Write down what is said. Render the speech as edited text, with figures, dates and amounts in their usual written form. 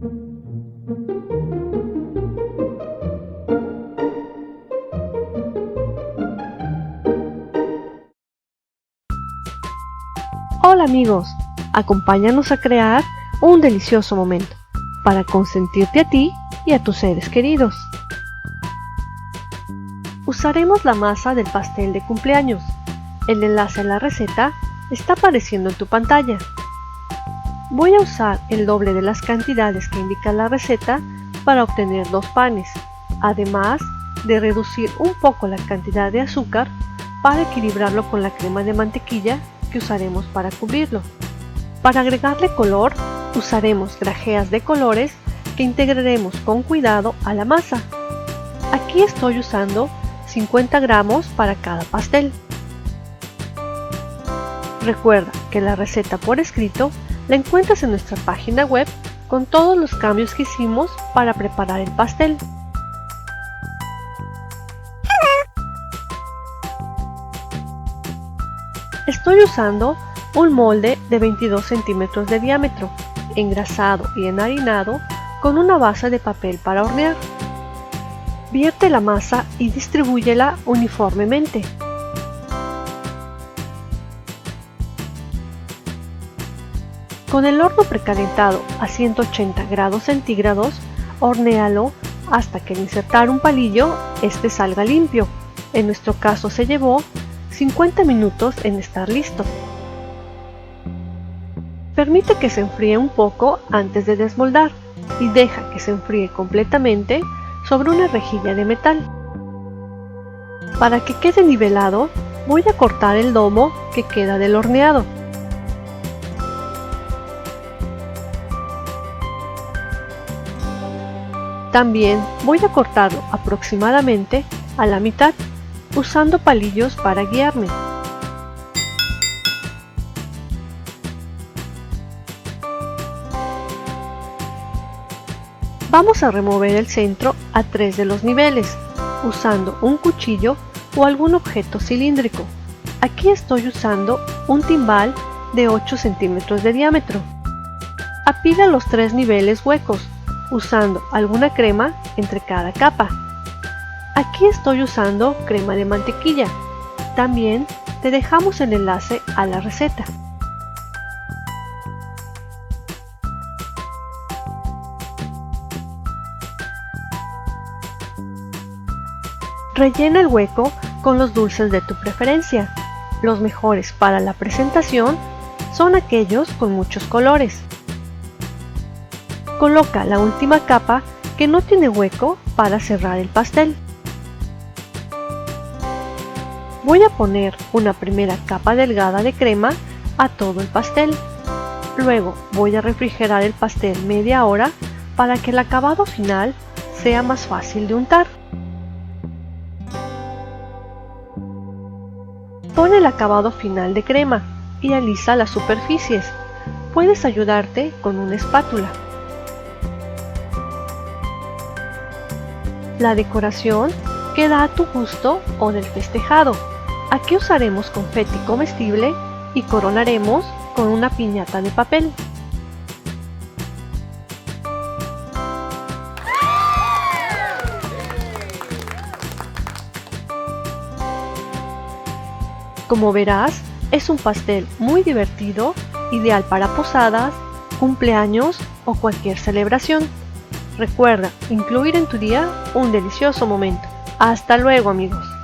Hola amigos, acompáñanos a crear un delicioso momento para consentirte a ti y a tus seres queridos. Usaremos la masa del pastel de cumpleaños. El enlace a la receta está apareciendo en tu pantalla. Voy a usar el doble de las cantidades que indica la receta para obtener 2 panes, además de reducir un poco la cantidad de azúcar para equilibrarlo con la crema de mantequilla que usaremos para cubrirlo. Para agregarle color, usaremos grajeas de colores que integraremos con cuidado a la masa. Aquí estoy usando 50 gramos para cada pastel. Recuerda que la receta por escrito la encuentras en nuestra página web con todos los cambios que hicimos para preparar el pastel. Estoy usando un molde de 22 centímetros de diámetro, engrasado y enharinado con una base de papel para hornear. Vierte la masa y distribúyela uniformemente. Con el horno precalentado a 180 grados centígrados, hornéalo hasta que al insertar un palillo, este salga limpio. En nuestro caso se llevó 50 minutos en estar listo. Permite que se enfríe un poco antes de desmoldar y deja que se enfríe completamente sobre una rejilla de metal. Para que quede nivelado, voy a cortar el domo que queda del horneado. También voy a cortarlo aproximadamente a la mitad, usando palillos para guiarme. Vamos a remover el centro a 3 de los niveles, usando un cuchillo o algún objeto cilíndrico. Aquí estoy usando un timbal de 8 centímetros de diámetro. Apila los 3 niveles huecos, usando alguna crema entre cada capa. Aquí estoy usando crema de mantequilla. También te dejamos el enlace a la receta. Rellena el hueco con los dulces de tu preferencia. Los mejores para la presentación son aquellos con muchos colores. Coloca la última capa que no tiene hueco para cerrar el pastel. Voy a poner una primera capa delgada de crema a todo el pastel. Luego voy a refrigerar el pastel media hora para que el acabado final sea más fácil de untar. Pon el acabado final de crema y alisa las superficies. Puedes ayudarte con una espátula. La decoración queda a tu gusto o del festejado. Aquí usaremos confeti comestible y coronaremos con una piñata de papel. Como verás, es un pastel muy divertido, ideal para posadas, cumpleaños o cualquier celebración. Recuerda incluir en tu día un delicioso momento. ¡Hasta luego, amigos!